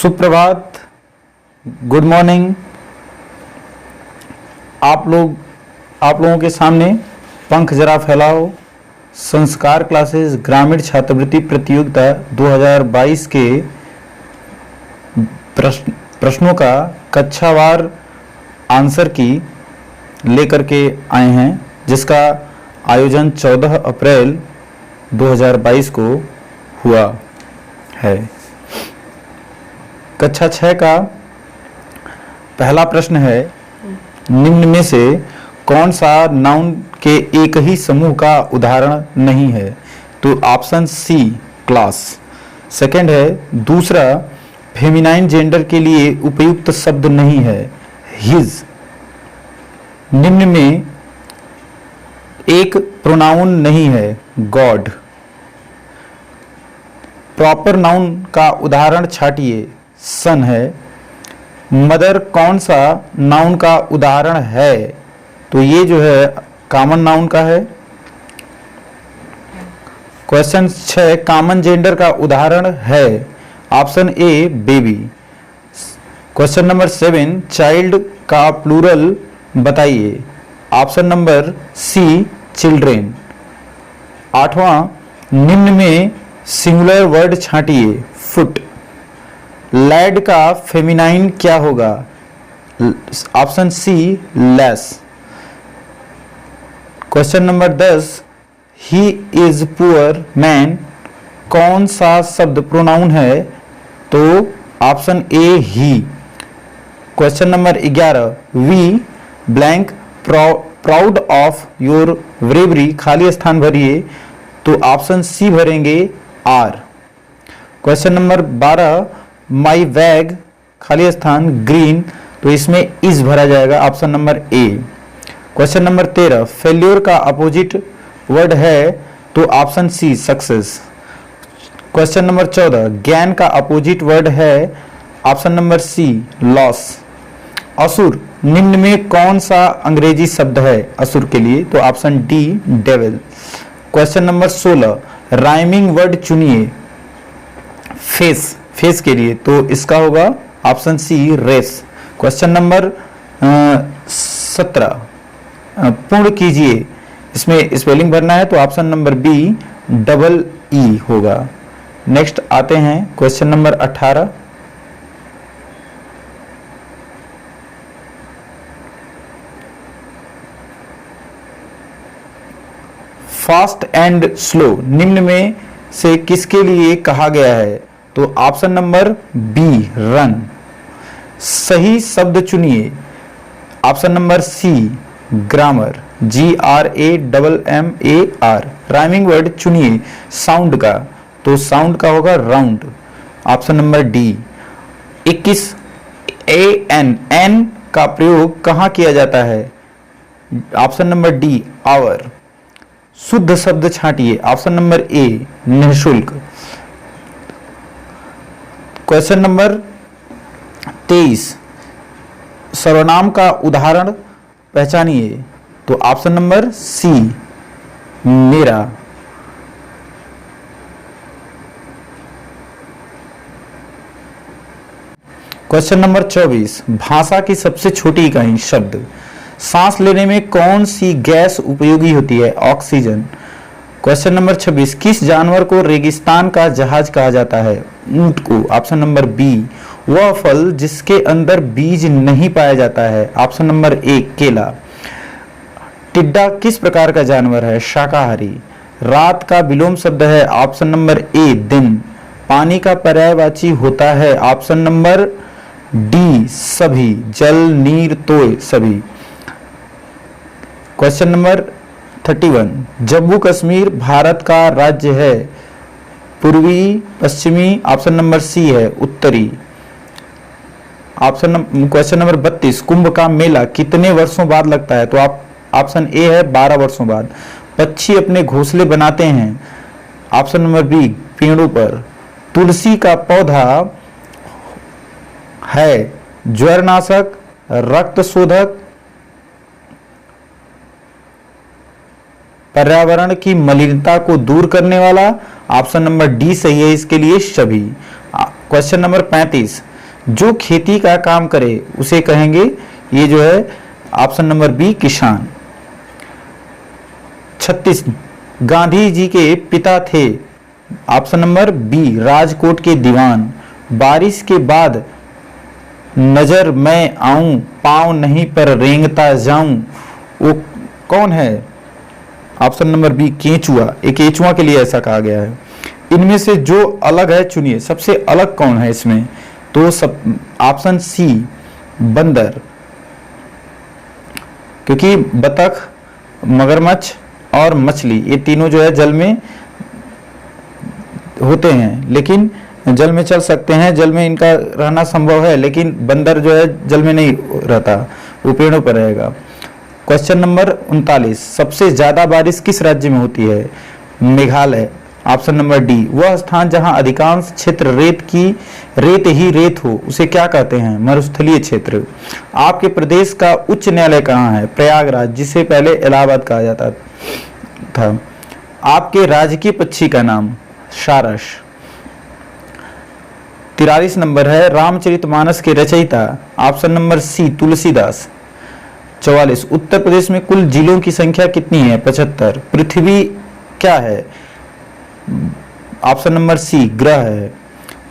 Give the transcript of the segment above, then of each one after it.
सुप्रभात, good morning. आप लोगों के सामने पंख जरा फैलाओ संस्कार क्लासेस ग्रामीण छात्रवृत्ति प्रतियोगिता 2022 के प्रश्नों का कक्षावार आंसर की लेकर के आए हैं, जिसका आयोजन 14 अप्रैल 2022 को हुआ है। कक्षा 6 का पहला प्रश्न है, निम्न में से कौन सा नाउन के एक ही समूह का उदाहरण नहीं है? तो ऑप्शन सी क्लास। सेकंड है, दूसरा फेमिनाइन जेंडर के लिए उपयुक्त शब्द नहीं है, हिज। निम्न में एक प्रोनाउन नहीं है, गॉड। प्रॉपर नाउन का उदाहरण छाटिए, सन है। मदर कौन सा नाउन का उदाहरण है? तो ये जो है कॉमन नाउन का है। क्वेश्चन 6, कॉमन जेंडर का उदाहरण है, option A baby. Question number 7, child का प्लूरल बताइए, ऑप्शन नंबर सी चिल्ड्रेन। 8वां, निम्न में सिंगुलर वर्ड छाटिए, फुट। लैड का फेमिनाइन क्या होगा? Option C lass. Question number 10, he is poor man कौन सा शब्द प्रोनाउन है? तो option A he. Question number 11, we blank proud of your bravery खाली स्थान भरिए, तो ऑप्शन सी भरेंगे are. Question number 12, my bag खाली स्थान ग्रीन, तो इसमें इज भरा जाएगा, option number A. Question number 13, failure का अपोजिट वर्ड है, तो option C success. Question number 14, gain का अपोजिट वर्ड है, ऑप्शन नंबर सी लॉस। असुर निम्न में कौन सा अंग्रेजी शब्द है असुर के लिए? तो option D devil. Question number 16, rhyming word चुनिए फेस के लिए, तो इसका होगा option C race. Question number 17, पूर्ण कीजिए, इसमें स्पेलिंग भरना है, तो option number B double E होगा। नेक्स्ट आते हैं question number 18, fast and slow निम्न में से किसके लिए कहा गया है? तो ऑप्शन नंबर बी रन। सही शब्द चुनिए, option number C grammar, GRAMMAR। Rhyming word चुनिए साउंड का, तो साउंड का होगा round, option number D. 21, an का प्रयोग कहां किया जाता है? Option number D hour. शुद्ध शब्द छाटिए, ऑप्शन नंबर ए निःशुल्क। क्वेश्चन नंबर 23, सर्वनाम का उदाहरण पहचानिए, तो ऑप्शन नंबर सी मेरा। क्वेश्चन नंबर 24, भाषा की सबसे छोटी इकाई शब्द। सांस लेने में कौन सी गैस उपयोगी होती है? ऑक्सीजन। क्वेश्चन नंबर 26, किस जानवर को रेगिस्तान का जहाज कहा जाता है? ऊंट को, ऑप्शन नंबर बी। वह फल जिसके अंदर बीज नहीं पाया जाता है? ऑप्शन नंबर ए केला। टिड्डा किस प्रकार का जानवर है? शाकाहारी। रात का विलोम शब्द है, ऑप्शन नंबर ए दिन। पानी का पर्यायवाची होता है, ऑप्शन नंबर डी सभी, जल नीर तोय सभी। क्वेश्चन नंबर 31, जम्मू कश्मीर भारत का राज्य है? पूर्वी, पश्चिमी, ऑप्शन नंबर सी है उत्तरी। क्वेश्चन नंबर 32, कुंभ का मेला कितने वर्षों बाद लगता है? तो आप ऑप्शन ए है 12 वर्षों बाद। पक्षी अपने घोंसले बनाते हैं, ऑप्शन नंबर बी पेड़ों पर। तुलसी का पौधा है ज्वरनाशक, रक्त शोधक, पर्यावरण की मलिनता को दूर करने वाला, ऑप्शन नंबर डी सही है इसके लिए सभी। क्वेश्चन नंबर 35, जो खेती का काम करे उसे कहेंगे, ये जो है ऑप्शन नंबर बी किसान। 36 गांधी जी के पिता थे, ऑप्शन नंबर बी राजकोट के दीवान। बारिश के बाद नजर मैं आऊं, पांव नहीं पर रेंगता जाऊं, वो कौन है? ऑप्शन नंबर बी केंचुआ। एक केंचुआ के लिए ऐसा कहा गया है। इनमें से जो अलग है चुनिए, सबसे अलग कौन है इसमें? तो सब ऑप्शन सी बंदर, क्योंकि बतख, मगरमच्छ और मछली ये तीनों जो है जल में होते हैं, लेकिन जल में चल सकते हैं, जल में इनका रहना संभव है, लेकिन बंदर जो है जल में नहीं रहता, वो पेड़ों पर रहेगा। क्वेश्चन नंबर 39 सबसे ज्यादा बारिश किस राज्य में होती है? मेघालय। ऑप्शन नंबर डी वह स्थान जहां अधिकांश क्षेत्र रेत ही रेत हो उसे क्या कहते हैं? मरुस्थलीय क्षेत्र। आपके प्रदेश का उच्च न्यायालय कहाँ है? प्रयागराज, जिसे पहले इलाहाबाद कहा जाता था। आपके राजकीय पक्षी का नाम? सारस। 43 नंबर है रामचरितमानस के रचयिता? Option number C Tulsidas. 44 Uttar Pradesh में कुल जिलों की संख्या कितनी है? 75। पृथ्वी क्या है? ऑप्शन नंबर सी ग्रह है।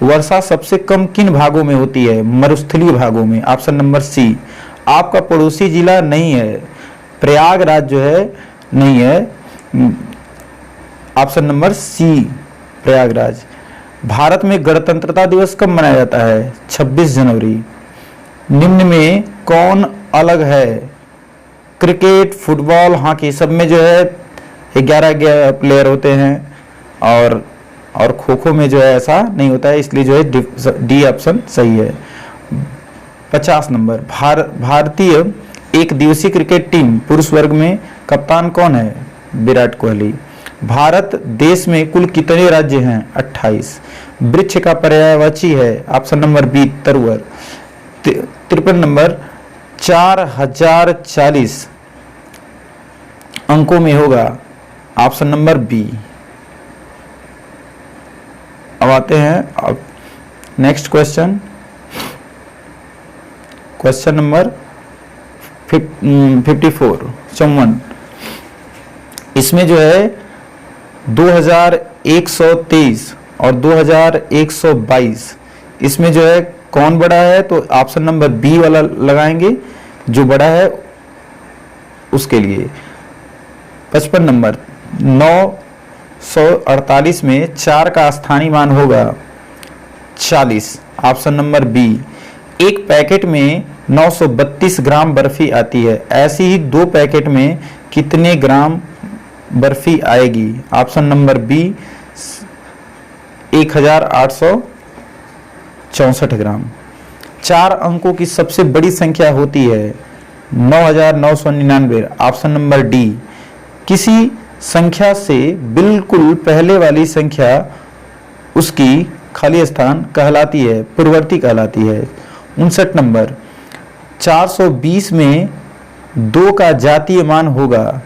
वर्षा सबसे कम किन भागों में होती है? मरुस्थलीय भागों में। Option number C. आपका पड़ोसी जिला नहीं है, प्रयागराज जो है नहीं है, option number C Prayagraj. Bharat में गणतंत्रता दिवस कब मनाया जाता है? 26 जनवरी। निम्न में कौन अलग है? क्रिकेट, फुटबॉल, हॉकी, सब में जो है 11 प्लेयर होते हैं, और खो खो में जो है ऐसा नहीं होता है, इसलिए जो है डी ऑप्शन सही है। 50 नंबर भारतीय एक दिवसीय क्रिकेट टीम पुरुष वर्ग में कप्तान कौन है? विराट कोहली। भारत देश में कुल कितने राज्य हैं? 28। वृक्ष का पर्यायवाची है? ऑप्शन नंबर बी तरुवर। 53 नंबर 4040 अंकों में होगा? Option number B. अब आते हैं अब नेक्स्ट क्वेश्चन, क्वेश्चन नंबर 54। इसमें जो है 2123 और 2122, इसमें जो है कौन बड़ा है? तो ऑप्शन नंबर बी वाला लगाएंगे, जो बड़ा है उसके लिए। 55 नंबर 948 में 4 का स्थानीय मान होगा 40। Option number B. एक पैकेट में 932 ग्राम बर्फी आती है, ऐसी ही 2 पैकेट में कितने ग्राम बर्फी आएगी? ऑप्शन नंबर बी 1864 ग्राम। 4 अंकों की सबसे बड़ी संख्या होती है 9999। Option number D. किसी संख्या से बिल्कुल पहले वाली संख्या उसकी खाली स्थान कहलाती है, पूर्ववर्ती कहलाती है। 59 नंबर 420 में 2 का जातीय मान होगा?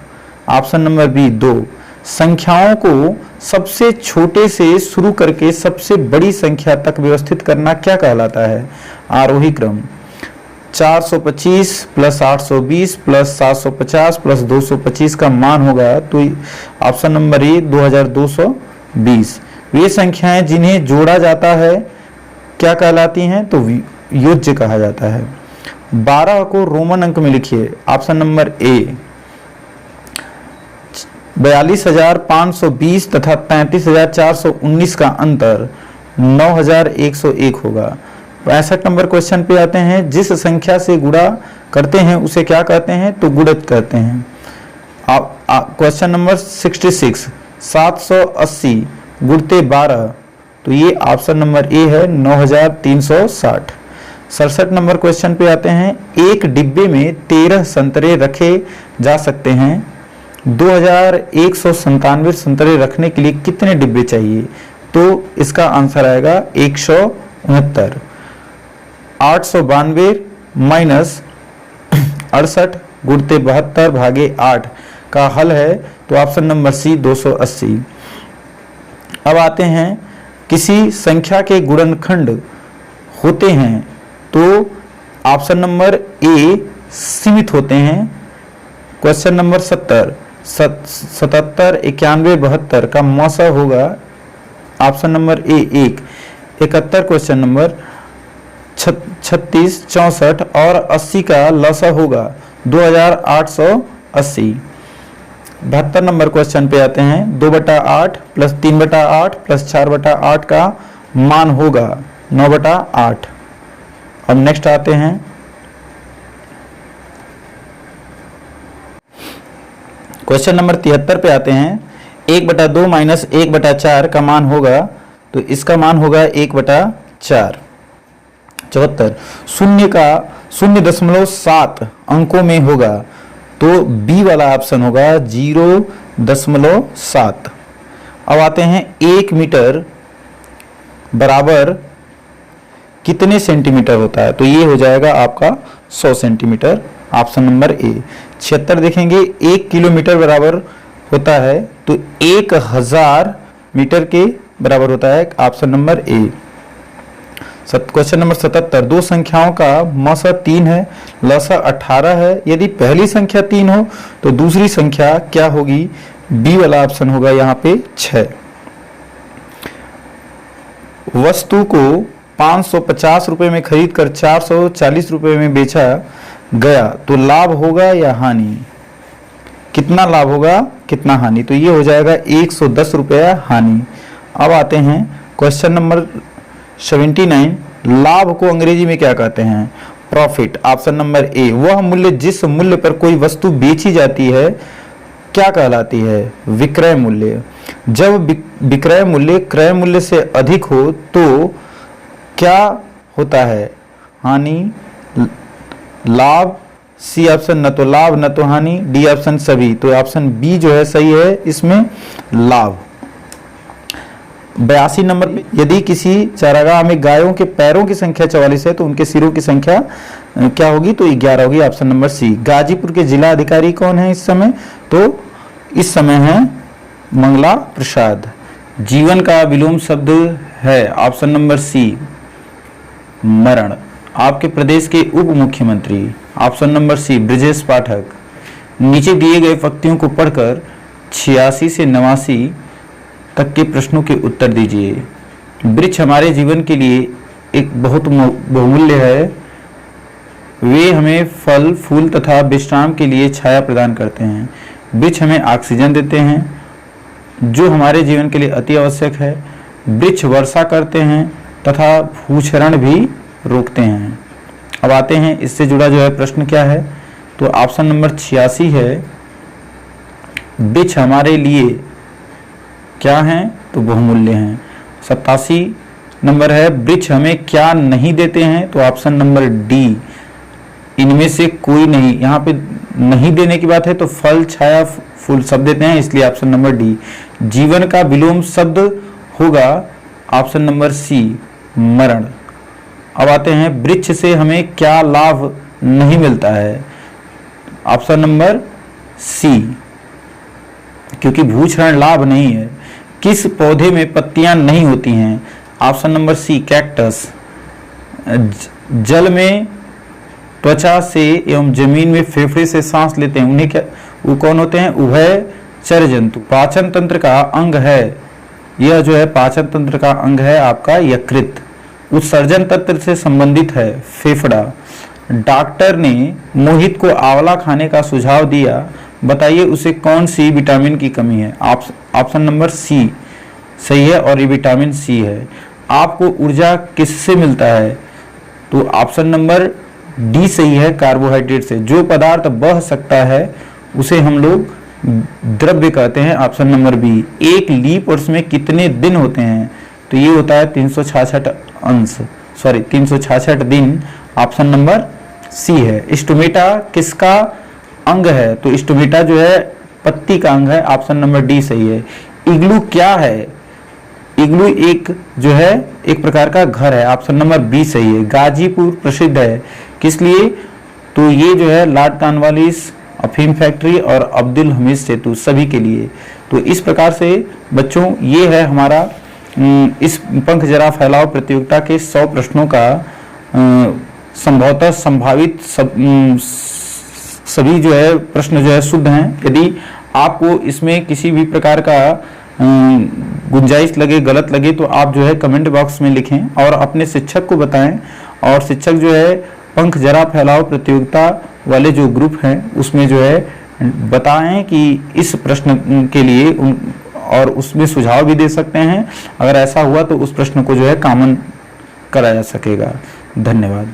Option number B 2। संख्याओं को सबसे छोटे से शुरू करके सबसे बड़ी संख्या तक व्यवस्थित करना क्या कहलाता है? आरोही क्रम। 425 प्लस 820 प्लस 750 प्लस 225 का मान होगा, तो ऑप्शन नंबर ए 2220। वे संख्याएं जिन्हें जोड़ा जाता है क्या कहलाती हैं? तो योज्य कहा जाता है। 12 को रोमन अंक में लिखिए। ऑप्शन नंबर ए 42,520 तथा 33,419 का अंतर 9,101 होगा। 65 नंबर क्वेश्चन पे आते हैं। जिस संख्या से गुणा करते हैं उसे क्या कहते हैं? तो गुणित कहते हैं। क्वेश्चन नंबर 66 780 गुणते 12, तो ये ऑप्शन नंबर ए है 9360। 67 नंबर क्वेश्चन पे आते हैं। एक डिब्बे में 13 संतरे रखे जा सकते हैं, 2197 संतरे रखने के लिए कितने डिब्बे चाहिए? तो इसका आंसर आएगा 169। 892 माइनस 68 गुणते 72 भागे 8 का हल है, तो ऑप्शन नंबर सी 280। अब आते हैं, किसी संख्या के गुणनखंड होते हैं तो ऑप्शन नंबर ए सीमित होते हैं। क्वेश्चन नंबर 70, 77, 91, 72 का मौसा होगा ऑप्शन नंबर ए 1। 71 क्वेश्चन नंबर 36, 64 और 80 का लसा होगा 2880। 72 नंबर क्वेश्चन पे आते हैं। 2/8 प्लस 3/8 प्लस 4/8 का मान होगा 9/8। अब नेक्स्ट आते हैं क्वेश्चन नंबर 73 पे आते हैं। 1/2 माइनस 1/4 का मान होगा, तो इसका मान होगा 1/4। 74 शून्य का 0.7 अंकों में होगा, तो बी वाला ऑप्शन होगा 0.7। अब आते हैं 1 मीटर बराबर कितने सेंटीमीटर होता है, तो ये हो जाएगा आपका 100 सेंटीमीटर, ऑप्शन नंबर ए। 76 देखेंगे 1 किलोमीटर बराबर होता है, तो 1000 मीटर के बराबर होता है, option number A. Question number 77 दो संख्याओं का मौसा 3 है, लसा 18 है, यदि पहली संख्या 3 हो तो दूसरी संख्या क्या होगी, बी वाला ऑप्शन होगा यहाँ पे 6। वस्तु को 550 रुपए में खरीद कर 440 रुपए में बेचा गया, तो लाभ होगा या हानि, कितना लाभ होगा कितना हानि, तो ये हो जाएगा 110 रुपया हानि। अब आते हैं क्वेश्चन नंबर 79 लाभ को अंग्रेजी में क्या कहते हैं, प्रॉफिट, ऑप्शन नंबर ए। वह मूल्य जिस मूल्य पर कोई वस्तु बेची जाती है क्या कहलाती है, विक्रय मूल्य। जब विक्रय मूल्य क्रय मूल्य से अधिक हो तो क्या होता है, हानि, लाभ, सी ऑप्शन न तो लाभ न तो हानि, डी ऑप्शन सभी, तो ऑप्शन बी जो है सही है इसमें, लाभ। 82 नंबर पे यदि किसी चारागाह में गायों के पैरों की संख्या 44 है तो उनके सिरों की संख्या क्या होगी, तो 11 होगी, ऑप्शन नंबर सी। गाजीपुर के जिला अधिकारी कौन है इस समय, तो इस समय है मंगला प्रसाद। जीवन का विलोम शब्द है, ऑप्शन नंबर सी, मरण। आपके प्रदेश के उप मुख्यमंत्री, ऑप्शन नंबर सी, ब्रजेश पाठक। नीचे दिए गए पंक्तियों को पढ़कर 86 से 89 तक के प्रश्नों के उत्तर दीजिए। वृक्ष हमारे जीवन के लिए एक बहुत बहुमूल्य है, वे हमें फल फूल तथा विश्राम के लिए छाया प्रदान करते हैं। वृक्ष हमें ऑक्सीजन देते हैं जो हमारे जीवन के लिए अति आवश्यक है। वृक्ष वर्षा करते हैं तथा भूक्षरण भी रोकते हैं। अब आते हैं इससे जुड़ा जो है प्रश्न क्या है, तो ऑप्शन नंबर 86 है, वृक्ष हमारे लिए क्या हैं, तो बहुमूल्य हैं। 87 नंबर है, वृक्ष हमें क्या नहीं देते हैं, तो ऑप्शन नंबर डी, इनमें से कोई नहीं। यहाँ पे नहीं देने की बात है तो फल छाया फूल सब देते हैं, इसलिए ऑप्शन नंबर डी। जीवन का विलोम शब्द होगा ऑप्शन नंबर सी, मरण। अब आते हैं वृक्ष से हमें क्या लाभ नहीं मिलता है, ऑप्शन नंबर सी, क्योंकि भूक्षरण लाभ नहीं है। किस पौधे में पत्तियां नहीं होती हैं, ऑप्शन नंबर सी, कैक्टस। जल में त्वचा से एवं जमीन में फेफड़े से सांस लेते हैं, उन्हें क्या, वो कौन होते हैं, उभयचर जंतु। पाचन तंत्र का अंग है, यह जो है पाचन तंत्र का अंग है आपका यकृत। उत्सर्जन तंत्र से संबंधित है फेफड़ा। डॉक्टर ने मोहित को आंवला खाने का सुझाव दिया, बताइए उसे कौन सी विटामिन की कमी है, ऑप्शन नंबर सी सही है और ये विटामिन सी है। आपको ऊर्जा किससे मिलता है, तो ऑप्शन नंबर डी सही है, कार्बोहाइड्रेट से। जो पदार्थ बह सकता है उसे हम लोग द्रव्य कहते हैं, ऑप्शन नंबर बी। एक लीप वर्ष में कितने दिन होते हैं, तो ये होता है 366 दिन, ऑप्शन नंबर सी है। स्टोमेटा किसका अंग है, तो स्टोमेटा जो है पत्ती का अंग है, ऑप्शन नंबर डी सही है। इग्लू क्या है, इग्लू एक जो है एक प्रकार का घर है, ऑप्शन नंबर बी सही है। गाजीपुर प्रसिद्ध है किस लिए, तो ये जो है लॉर्ड कॉर्नवालिस अफीम फैक्ट्री और अब्दुल हमीद सेतु सभी के लिए। तो इस प्रकार से बच्चों ये है हमारा इस पंख जरा फैलाओ प्रतियोगिता के 100 प्रश्नों का संभवतः संभावित सभी जो है प्रश्न जो है शुद्ध हैं। यदि आपको इसमें किसी भी प्रकार का गुंजाइश लगे, गलत लगे, तो आप जो है कमेंट बॉक्स में लिखें और अपने शिक्षक को बताएं। और शिक्षक जो है पंख जरा फैलाओ प्रतियोगिता वाले जो ग्रुप हैं उसमें जो है बताएं कि इस प्रश्न के लिए और उसमें सुझाव भी दे सकते हैं। अगर ऐसा हुआ तो उस प्रश्न को जो है कॉमन कराया जा सकेगा। धन्यवाद।